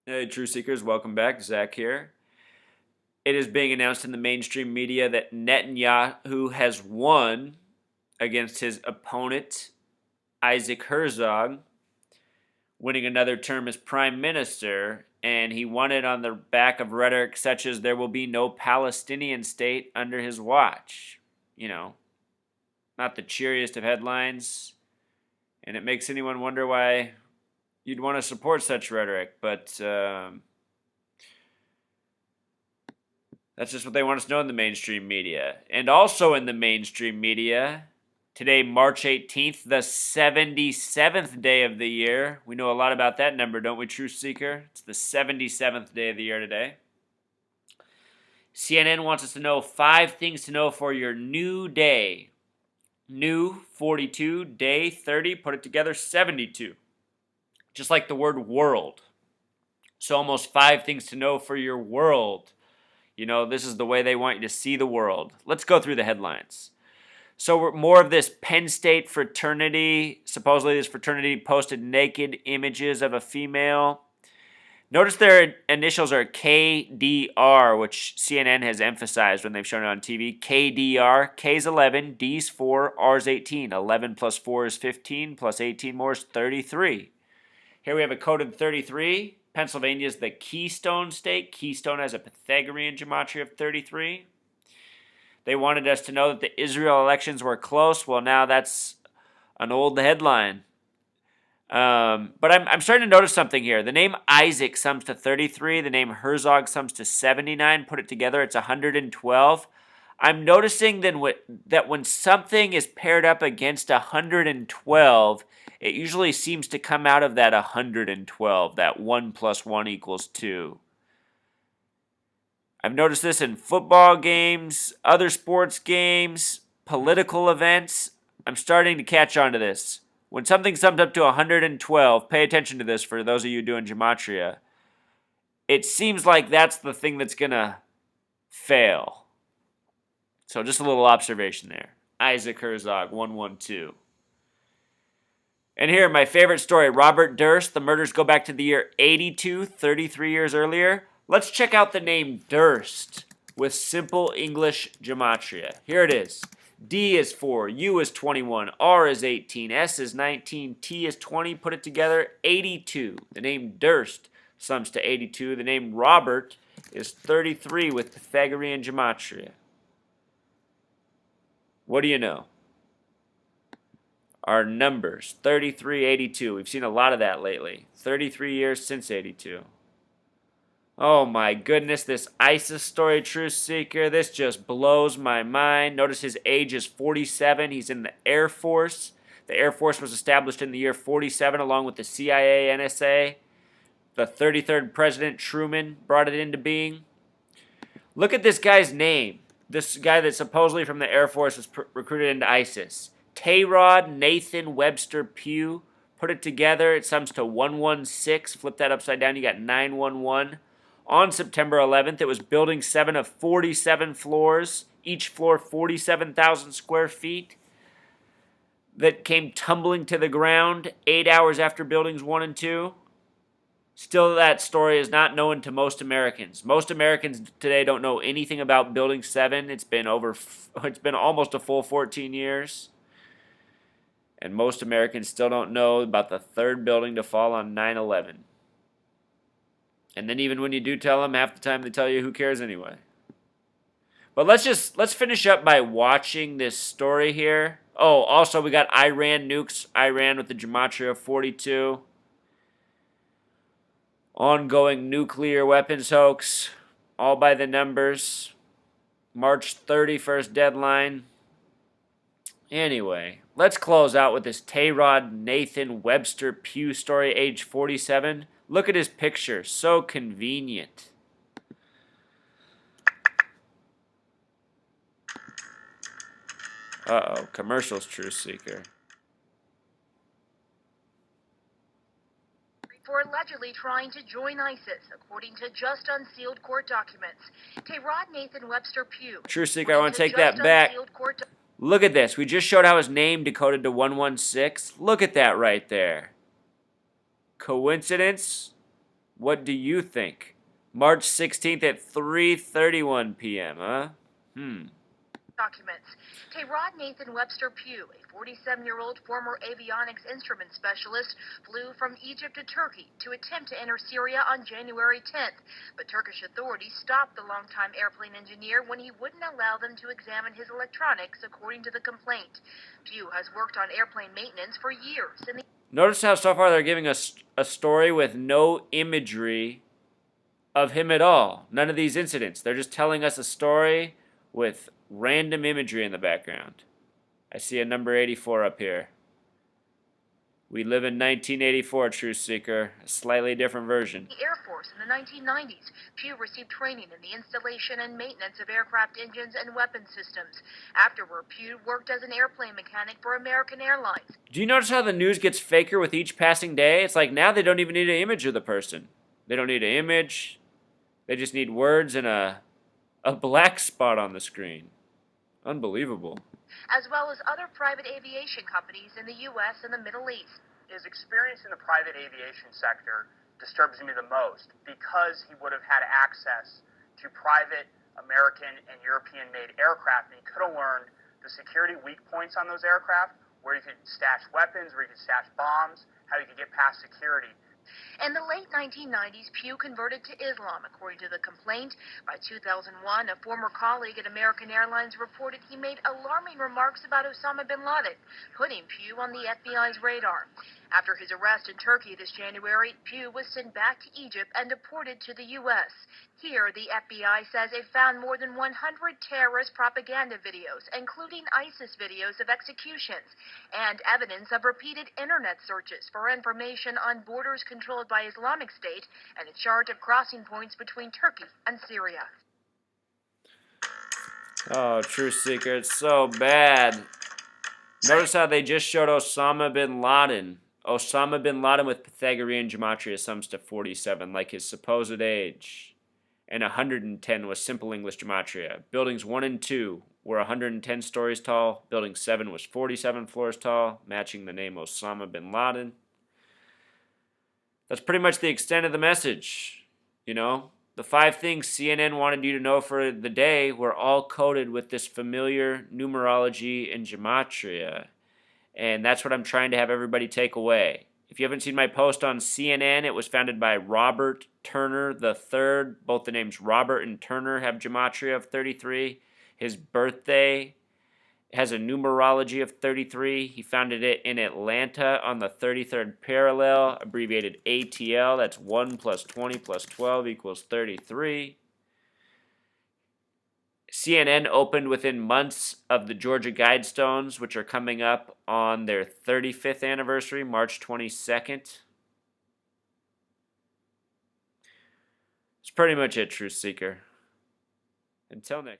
Hey, True Seekers, welcome back. Zach here. It is being announced in the mainstream media that Netanyahu has won against his opponent, Isaac Herzog, winning another term as prime minister, and he won it on the back of rhetoric such as there will be no Palestinian state under his watch. You know, not the cheeriest of headlines, and it makes anyone wonder why you'd want to support such rhetoric, but that's just what they want us to know in the mainstream media. And also in the mainstream media, today, March 18th, the 77th day of the year. We know a lot about that number, don't we, Truth Seeker? It's the 77th day of the year today. CNN wants us to know 5 things to know for your new day. New, 42, day, 30, put it together, 72. Just like the word world. So almost 5 things to know for your world. You know, this is the way they want you to see the world. Let's go through the headlines. So more of this Penn State fraternity. Supposedly this fraternity posted naked images of a female. Notice their initials are KDR, which CNN has emphasized when they've shown it on TV. KDR, K's 11, D's 4, R's 18. 11 plus 4 is 15, plus 18 more is 33. Here we have a coded 33. Pennsylvania is the Keystone State. Keystone has a Pythagorean gematria of 33. They wanted us to know that the Israel elections were close. Well, now that's an old headline. But I'm starting to notice something here. The name Isaac sums to 33. The name Herzog sums to 79. Put it together, it's 112. I'm noticing that when something is paired up against 112, it usually seems to come out of that 112, that 1 plus 1 equals 2. I've noticed this in football games, other sports games, political events. I'm starting to catch on to this. When something sums up to 112, pay attention to this for those of you doing gematria. It seems like that's the thing that's going to fail. So just a little observation there. Isaac Herzog, 112. And here, my favorite story, Robert Durst. The murders go back to the year 82, 33 years earlier. Let's check out the name Durst with simple English gematria. Here it is. D is 4, U is 21, R is 18, S is 19, T is 20. Put it together, 82. The name Durst sums to 82. The name Robert is 33 with Pythagorean gematria. What do you know? Our numbers, 33, 82. We've seen a lot of that lately. 33 years since 82. Oh my goodness, this ISIS story, Truth Seeker, this just blows my mind. Notice his age is 47. He's in the Air Force. The Air Force was established in the year 47 along with the CIA, NSA. The 33rd President Truman brought it into being. Look at this guy's name. This guy that's supposedly from the Air Force was recruited into ISIS. Tayrod Nathan Webster Pugh. Put it together, it sums to 116. Flip that upside down, you got 911. On September 11th, it was Building 7 of 47 floors, each floor 47,000 square feet, that came tumbling to the ground 8 hours after Buildings 1 and 2. Still, that story is not known to most Americans. Most Americans today don't know anything about Building 7. It's been almost a full 14 years. And most Americans still don't know about the third building to fall on 9/11. And then even when you do tell them, half the time they tell you who cares anyway. But let's finish up by watching this story here. Oh, also we got Iran nukes. Iran with the gematria of 42. Ongoing nuclear weapons hoax. All by the numbers. March 31st deadline. Anyway, let's close out with this Tayrod Nathan Webster Pugh story, age 47. Look at his picture. So convenient. Uh-oh. Commercials, Truth Seeker. For allegedly trying to join ISIS, according to just unsealed court documents. Tayrod Nathan Webster Pugh. Truth Seeker, I want to take that back. Look at this. We just showed how his name decoded to 116. Look at that right there. Coincidence? What do you think? March 16th at 3:31 p.m., huh? Documents. Tayrod Nathan Webster Pugh, a 47-year-old former avionics instrument specialist, flew from Egypt to Turkey to attempt to enter Syria on January 10th, but Turkish authorities stopped the longtime airplane engineer when he wouldn't allow them to examine his electronics, according to the complaint. Pugh has worked on airplane maintenance for years. Notice how so far they're giving us a story with no imagery of him at all. None of these incidents. They're just telling us a story with random imagery in the background. I see a number 84 up here. We live in 1984, Truth Seeker, a slightly different version. The Air Force in the 1990s, Pugh received training in the installation and maintenance of aircraft engines and weapon systems. Afterward, Pugh worked as an airplane mechanic for American Airlines. Do you notice how the news gets faker with each passing day? It's like now they don't even need an image of the person. They don't need an image. They just need words and a black spot on the screen. Unbelievable. As well as other private aviation companies in the U.S. and the Middle East. His experience in the private aviation sector disturbs me the most because he would have had access to private American and European-made aircraft, and he could have learned the security weak points on those aircraft, where you could stash weapons, where you could stash bombs, how you could get past security. In the late 1990s, Pugh converted to Islam, according to the complaint. By 2001, a former colleague at American Airlines reported he made alarming remarks about Osama bin Laden, putting Pugh on the FBI's radar. After his arrest in Turkey this January, Pugh was sent back to Egypt and deported to the U.S. Here, the FBI says it found more than 100 terrorist propaganda videos, including ISIS videos of executions, and evidence of repeated internet searches for information on borders controlled by Islamic State and a chart of crossing points between Turkey and Syria. Oh, Truth Seeker, it's so bad. Notice how they just showed Osama bin Laden. Osama bin Laden with Pythagorean gematria sums to 47, like his supposed age. And 110 was simple English gematria. Buildings 1 and 2 were 110 stories tall. Building 7 was 47 floors tall, matching the name Osama bin Laden. That's pretty much the extent of the message. You know, the 5 things CNN wanted you to know for the day were all coded with this familiar numerology and gematria. And that's what I'm trying to have everybody take away. If you haven't seen my post on CNN, it was founded by Robert Turner III. Both the names Robert and Turner have gematria of 33. His birthday has a numerology of 33. He founded it in Atlanta on the 33rd parallel, abbreviated ATL. That's 1 plus 20 plus 12 equals 33. CNN opened within months of the Georgia Guidestones, which are coming up on their 35th anniversary, March 22nd. It's pretty much it, Truth Seeker. Until next time.